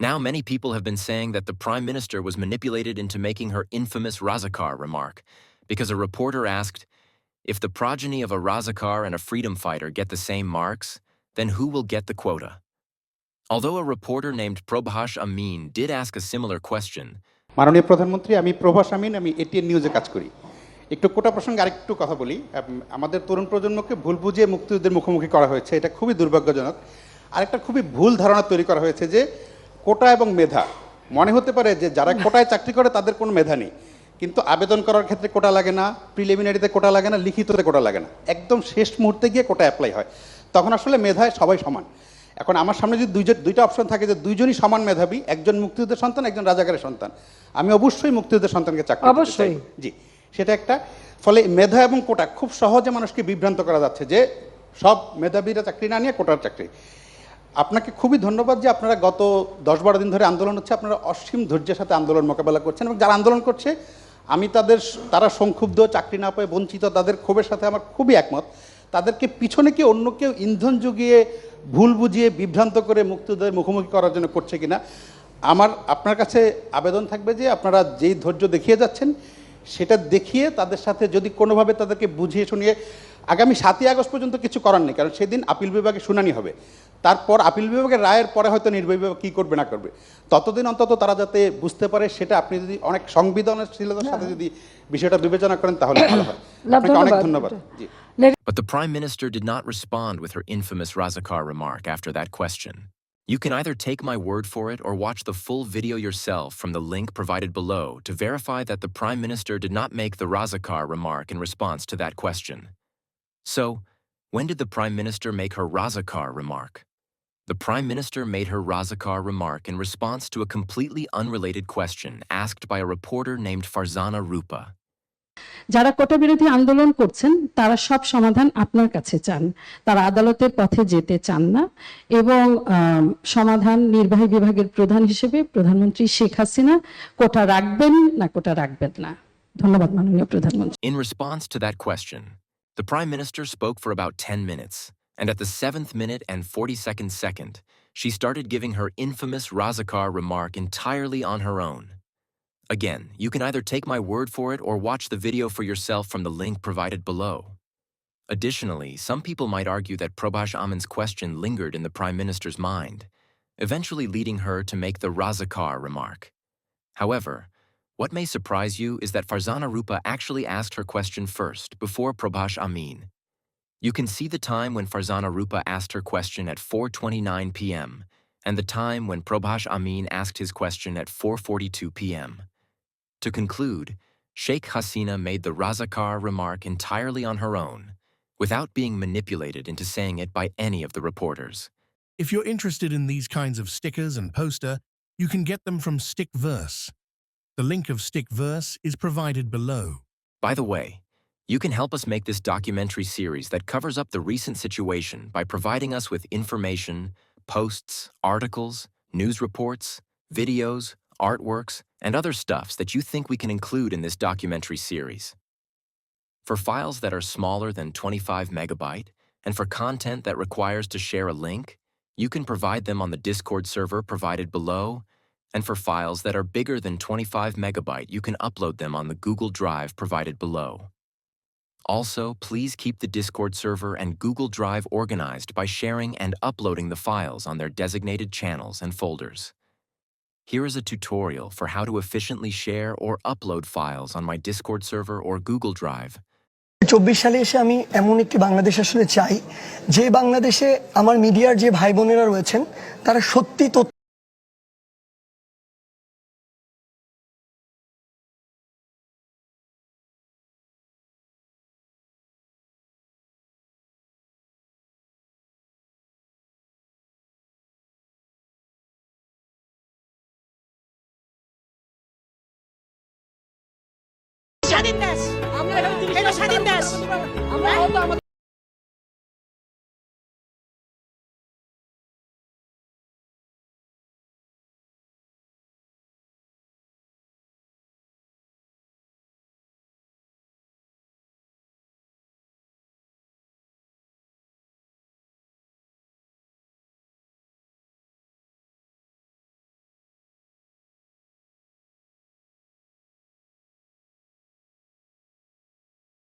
Now many people have been saying that the Prime Minister was manipulated into making her infamous Razakar remark, because a reporter asked, if the progeny of a Razakar and a freedom fighter get the same marks, then who will get the quota? Although a reporter named Probhash Amin did ask a similar question, মাননীয় প্রধানমন্ত্রী, আমি প্রভাস আমিন, আমি ATN নিউজে কাজ করি। একটু কোটা প্রসঙ্গে আরেকটু কথা বলি। আমাদের তরুণ প্রজন্মকে ভুল বুঝিয়ে মুক্তিযুদ্ধের মুখোমুখি করা হয়েছে, এটা খুবই দুর্ভাগ্যজনক। আরেকটা খুবই ভুল ধারণা তৈরি করা হয়েছে যে কোটা এবং মেধা, মনে হতে পারে যে যারা কোটায় চাকরি করে তাদের কোনো মেধা নেই, কিন্তু আবেদন করার ক্ষেত্রে কোটা লাগে না, প্রিলিমিনারিতে কোটা লাগে না, লিখিততে কোটা লাগে না, একদম শেষ মুহূর্তে গিয়ে কোটা অ্যাপ্লাই হয়। তখন আসলে মেধায় সবাই সমান। এখন আমার সামনে যদি দুইটা অপশন থাকে যে দুইজনই সমান মেধাবী, একজন মুক্তিযুদ্ধের সন্তান, একজন রাজাকারের সন্তান, আমি অবশ্যই মুক্তিযুদ্ধের সন্তানকে চাকরি দিতে চাই। জি, সেটা একটা। ফলে মেধা এবং কোটা খুব সহজে মানুষকে বিভ্রান্ত করা যাচ্ছে যে সব মেধাবীরা চাকরি না নিয়ে কোটার চাকরি। আপনাকে খুবই ধন্যবাদ যে আপনারা গত 10-12 দিন ধরে আন্দোলন হচ্ছে, আপনারা অসীম ধৈর্যের সাথে আন্দোলন মোকাবেলা করছেন, এবং যারা আন্দোলন করছে আমি তারা সংক্ষুব্ধ, চাকরি না পেয়ে বঞ্চিত, তাদের ক্ষোভের সাথে আমার খুবই একমত। তাদেরকে পিছনে কি অন্য কেউ ইন্ধন জুগিয়ে ভুল বুঝিয়ে বিভ্রান্ত করে মুক্তিযুদ্ধের মুখোমুখি করার জন্য করছে কিনা, আপনার কাছে আবেদন থাকবে যে আপনারা যেই ধৈর্য দেখিয়ে যাচ্ছেন সেটা দেখিয়ে তাদের সাথে যদি কোনোভাবে তাদেরকে বুঝিয়ে শুনিয়ে, আগামী 7ই আগস্ট পর্যন্ত কিছু করার নেই, কারণ সেদিন আপিল বিভাগে শুনানি হবে, তারপর আপিল বিভাগের রায়ের পরে হয়তো নির্বাহী বিভাগ কী করবে না করবে, ততদিন অন্তত তারা যাতে বুঝতে পারে, সেটা আপনি যদি অনেক সংবেদনশীলতার সাথে যদি বিষয়টা বিবেচনা করেন তাহলে ভালো হয়। আপনাকে অনেক ধন্যবাদ। জি। but the Prime Minister did not respond with her infamous Razakar remark after that question. You can either take my word for it or watch the full video yourself from the link provided below to verify that the Prime Minister did not make the Razakar remark in response to that question. So, when did the Prime Minister make her Razakar remark? The Prime Minister made her Razakar remark in response to a completely unrelated question asked by a reporter named Farzana Rupa. যারা কোটা বিরোধী আন্দোলন করছেন তারা সব সমাধান আপনার কাছে চান, তারা আদালতের পথে যেতে চান না, এবং সমাধান নির্বাহী বিভাগের প্রধান হিসেবে প্রধানমন্ত্রী শেখ হাসিনা কোটা রাখবেন না কোটা রাখবেন না। ধন্যবাদ মাননীয় প্রধানমন্ত্রী। In response to that question, the Prime Minister spoke for about 10 minutes, and at the 7th minute and 42nd second, she started giving her infamous Razakar remark entirely on her own. Again, you can either take my word for it or watch the video for yourself from the link provided below. Additionally, some people might argue that Probhash Amin's question lingered in the Prime Minister's mind, eventually leading her to make the Razakar remark. However, what may surprise you is that Farzana Rupa actually asked her question first, before Probhash Amin. You can see the time when Farzana Rupa asked her question at 4:29 p.m. and the time when Probhash Amin asked his question at 4:42 p.m. To conclude, Sheikh Hasina made the Razakar remark entirely on her own, without being manipulated into saying it by any of the reporters. If you're interested in these kinds of stickers and poster, you can get them from Stickverse. The link of Stickverse is provided below. By the way, you can help us make this documentary series that covers up the recent situation by providing us with information, posts, articles, news reports, videos, artworks, and other stuffs that you think we can include in this documentary series. For files that are smaller than 25 megabyte, and for content that requires to share a link, you can provide them on the Discord server provided below, and for files that are bigger than 25 megabyte, you can upload them on the Google Drive provided below. Also, please keep the Discord server and Google Drive organized by sharing and uploading the files on their designated channels and folders. Here is a tutorial for how to efficiently share or upload files on my Discord server or Google Drive. 24 সালে এসে আমি এমন একটি বাংলাদেশ আসলে চাই যে বাংলাদেশে আমার মিডিয়ার যে ভাই বোনেরা রয়েছেন তারা সত্যি তথ্য স্বাধীন দেশ, আমরা স্বাধীন দেশ, আমরা